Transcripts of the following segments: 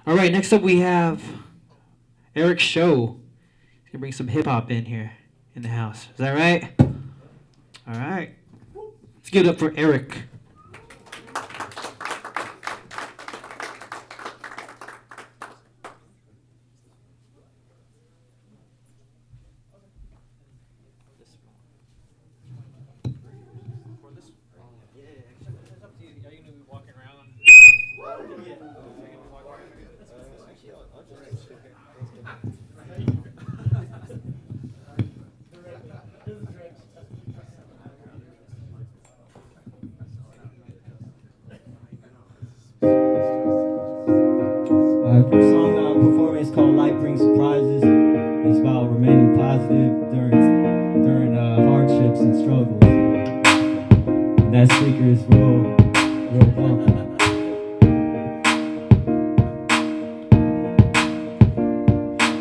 All right, next up we have Erich Sho. He's gonna bring some hip hop in here in the house. Is that right? All right. Let's give it up for Eric. The song that I'm performing is called Life Brings Surprises. It's about remaining positive during hardships and struggles. And that speaker is real bumpy.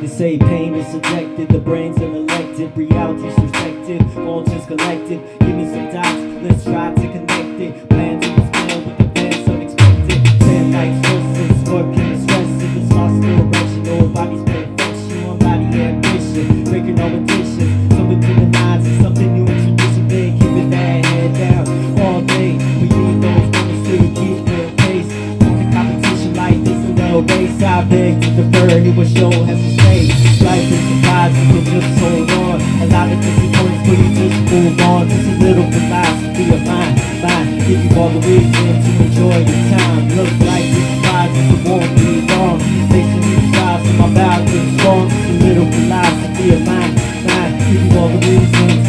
They say pain is subjective, the brain's unelected, reality's perspective, vultures collective. Give me some dots, let's try to connect it. Plan to expel with the best unexpected. Plan like sources, what can express if it's lost direction? Nobody's perfection, one body ambition, breaking no addition. So between the lines is something new introducing, then keeping that head down all day. We need those moments to keep the pace. On the competition like this in the race, I beg to defer, he will show has to stay. Life is surprising, you just hold on. A lot of disappointments, but you just move on. Just a little philosophy of mine, give you all the reason to enjoy your time. Look, life is surprising, it won't be long. Facing these trials, so my bow is strong. Just a little philosophy of mine, give you all the reasons.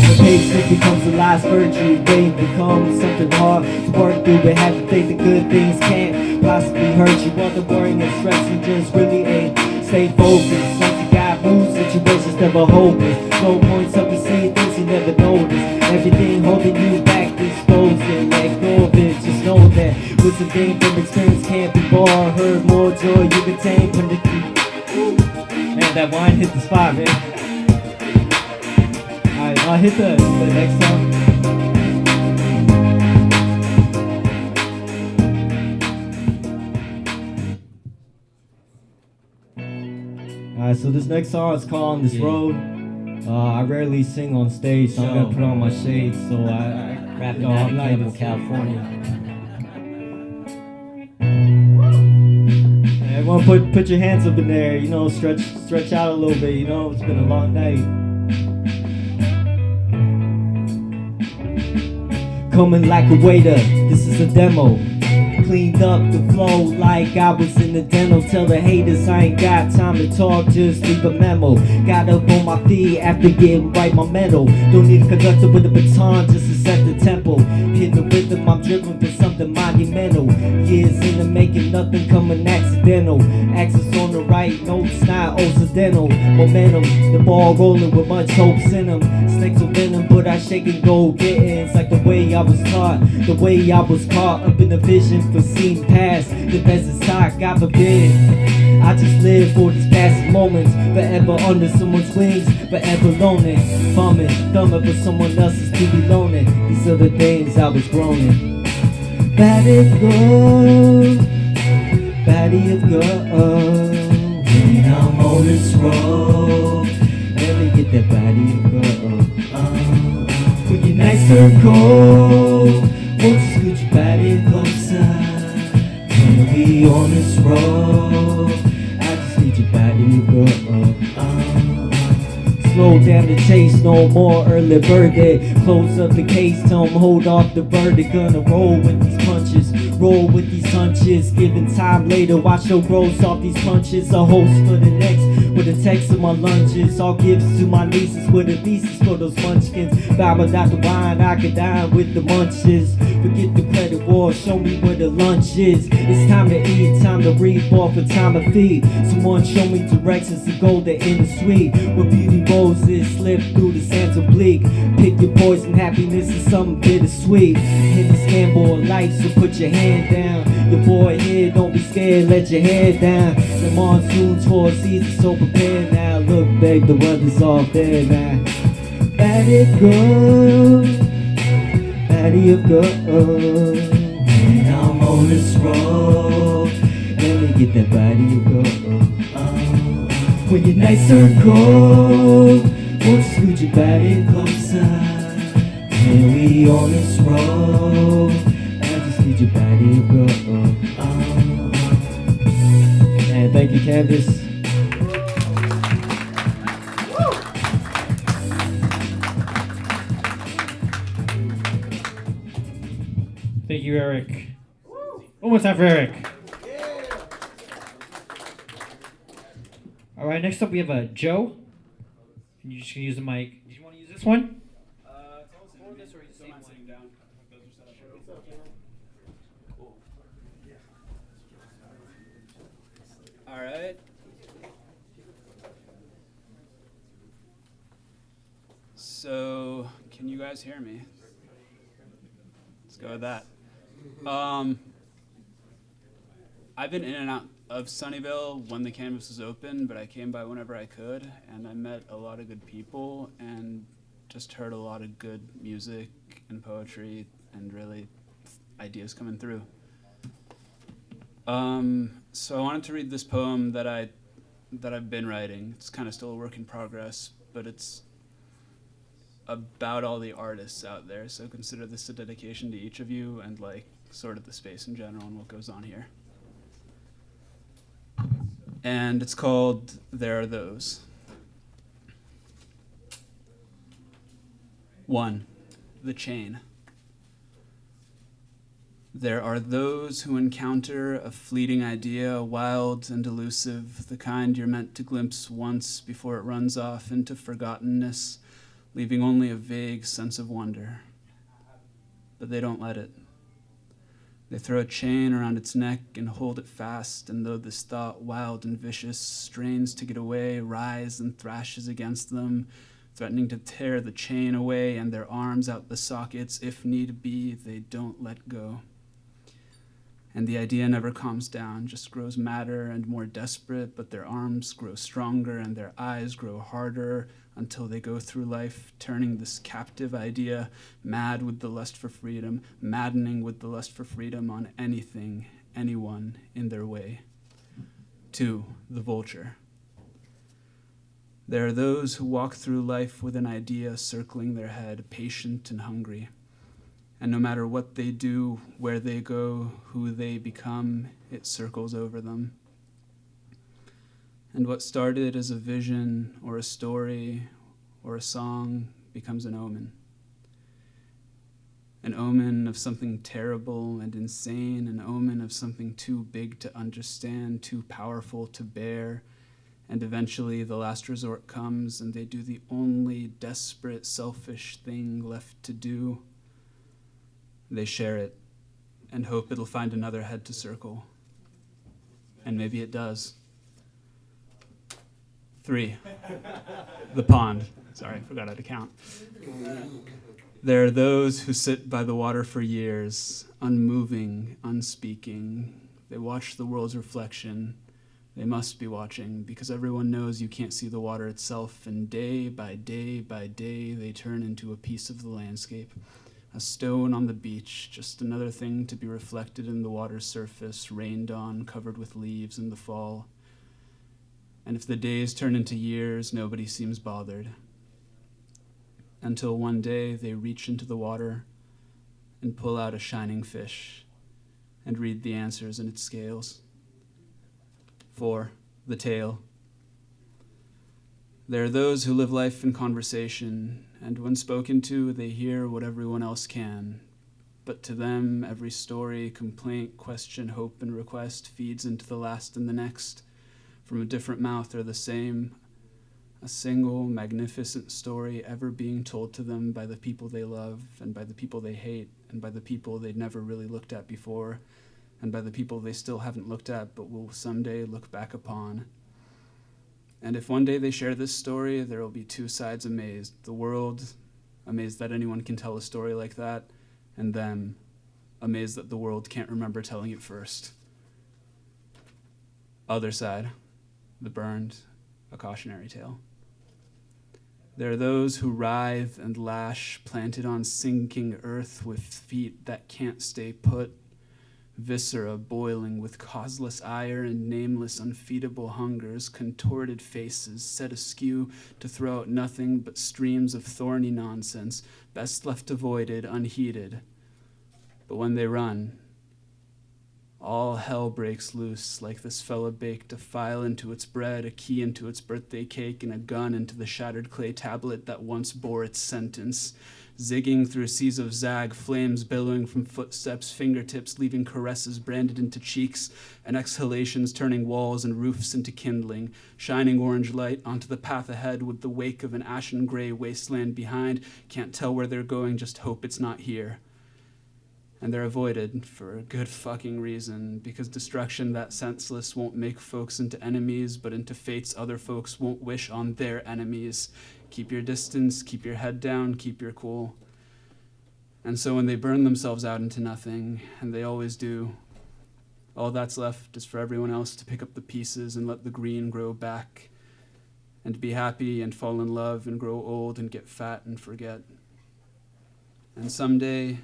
The patience becomes the last virtue. Pain becomes something hard to work through, but have to think the good things can't possibly hurt you. All the worrying and stressing just really ain't. Stay focused. Once you got moves, situations never hopeless. No points up to see things you never notice. Everything holding you back, dispose it. Let go of it. Just know that wisdom gained from experience can't be bought. Heard more joy you retain from the key. Man, that wine hit the spot, man. Alright, I'll hit the next song. Alright, so this next song is called On This Road. I rarely sing on stage, so I'm gonna put on my shades. So I rapping out of Campbell, California. Hey, everyone, put your hands up in there. You know, stretch out a little bit. You know, it's been a long night. Coming like a waiter, this is a demo. Cleaned up the flow like I was in the dental. Tell the haters I ain't got time to talk, just leave a memo. Got up on my feet after getting right my mental. Don't need a conductor with a baton just to set the tempo. Hitting the rhythm, I'm driven for something monumental. Years in the making, nothing coming accidental. Axis on the right, notes not occidental. Momentum, the ball rolling with much hopes in them. Snakes with venom, but I shake and go getting. It's like the way I was taught, the way I was caught up in the vision for seen past. The best is hot, God forbid. I just live for these past moments, forever under someone's wings, forever lonely. Bumming, thumbing for someone else's to be lonely. These are the days I was groaning. Bad it go, bad it go. When I'm on this road, let me get that body go. When you're nice or cold, won't you scoot your body closer? When we on this road, I just need your body to go. Slow down the chase, no more early birthday. Close up the case, tell them hold off the verdict. Gonna roll with these punches, roll with these hunches. Given time later, watch no rolls off these punches. A host for the next, with a text of my lunges. All gifts to my nieces with a thesis for those munchkins. Bow without the wine, I could dine with the munches. Forget the credit war, show me where the lunch is. It's time to eat, time to reap off, a time to feed. Someone show me directions to go the inner suite. Where beauty roses slip through the sands of bleak. Pick your poison, happiness is something bittersweet. In this gamble of life, so put your hand down. Your boy here, don't be scared, let your head down. The monsoon's for a season, so prepare now. Look back, the weather's all there now. Let it go, let it go. When I'm on this road, let get that body go. When your nights turn cold, won't you scoot your body closer? And we on this road, I just need your body go. And thank you, Canvas. Thank you, Eric. One more time for Eric. All right, next up we have Joe. And you're just gonna use the mic. Do you want to use this one? All right. So, can you guys hear me? Let's go with that. I've been in and out of Sunnyvale when the canvas was open, but I came by whenever I could, and I met a lot of good people and just heard a lot of good music and poetry and really ideas coming through. So I wanted to read this poem that I've been writing. It's kind of still a work in progress, but it's about all the artists out there. So consider this a dedication to each of you and like sort of the space in general and what goes on here. And it's called There Are Those. 1. The Chain. There are those who encounter a fleeting idea, wild and elusive, the kind you're meant to glimpse once before it runs off into forgottenness, leaving only a vague sense of wonder. But they don't let it. They throw a chain around its neck and hold it fast, and though this thought, wild and vicious, strains to get away, rise and thrashes against them, threatening to tear the chain away and their arms out the sockets, if need be, they don't let go. And the idea never calms down, just grows madder and more desperate, but their arms grow stronger and their eyes grow harder until they go through life turning this captive idea, mad with the lust for freedom, maddening with the lust for freedom on anything, anyone in their way. 2. The Vulture. There are those who walk through life with an idea circling their head, patient and hungry. And no matter what they do, where they go, who they become, it circles over them. And what started as a vision or a story or a song becomes an omen. An omen of something terrible and insane, an omen of something too big to understand, too powerful to bear. And eventually the last resort comes and they do the only desperate, selfish thing left to do. They share it and hope it'll find another head to circle. And maybe it does. 3. The Pond. Sorry, I forgot how to count. There are those who sit by the water for years, unmoving, unspeaking. They watch the world's reflection. They must be watching, because everyone knows you can't see the water itself, and day by day by day, they turn into a piece of the landscape. A stone on the beach, just another thing to be reflected in the water's surface, rained on, covered with leaves in the fall. And if the days turn into years, nobody seems bothered. Until one day they reach into the water and pull out a shining fish and read the answers in its scales. 4. The Tale. There are those who live life in conversation, and when spoken to, they hear what everyone else can. But to them, every story, complaint, question, hope, and request feeds into the last and the next, from a different mouth or the same, a single magnificent story ever being told to them by the people they love, and by the people they hate, and by the people they'd never really looked at before, and by the people they still haven't looked at but will someday look back upon. And if one day they share this story, there will be two sides amazed. The world, amazed that anyone can tell a story like that, and them, amazed that the world can't remember telling it first. Other side, the burned, a cautionary tale. There are those who writhe and lash, planted on sinking earth with feet that can't stay put, viscera boiling with causeless ire and nameless unfeedable hungers, contorted faces set askew to throw out nothing but streams of thorny nonsense, best left avoided, unheeded. But when they run, all hell breaks loose, like this fella baked a file into its bread, a key into its birthday cake, and a gun into the shattered clay tablet that once bore its sentence. Zigging through seas of zag, flames billowing from footsteps, fingertips leaving caresses branded into cheeks, and exhalations turning walls and roofs into kindling, shining orange light onto the path ahead with the wake of an ashen gray wasteland behind. Can't tell where they're going, just hope it's not here. And they're avoided for a good fucking reason, because destruction that senseless won't make folks into enemies, but into fates other folks won't wish on their enemies. Keep your distance, keep your head down, keep your cool. And so when they burn themselves out into nothing, and they always do, all that's left is for everyone else to pick up the pieces and let the green grow back, and be happy and fall in love and grow old and get fat and forget. And someday,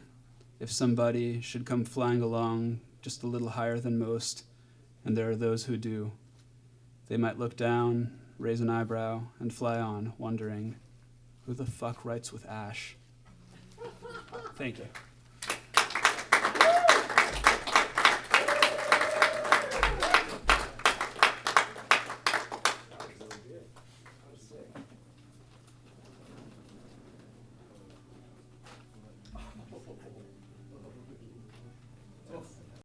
if somebody should come flying along just a little higher than most, and there are those who do, they might look down, raise an eyebrow, and fly on, wondering, who the fuck writes with ash? Thank you.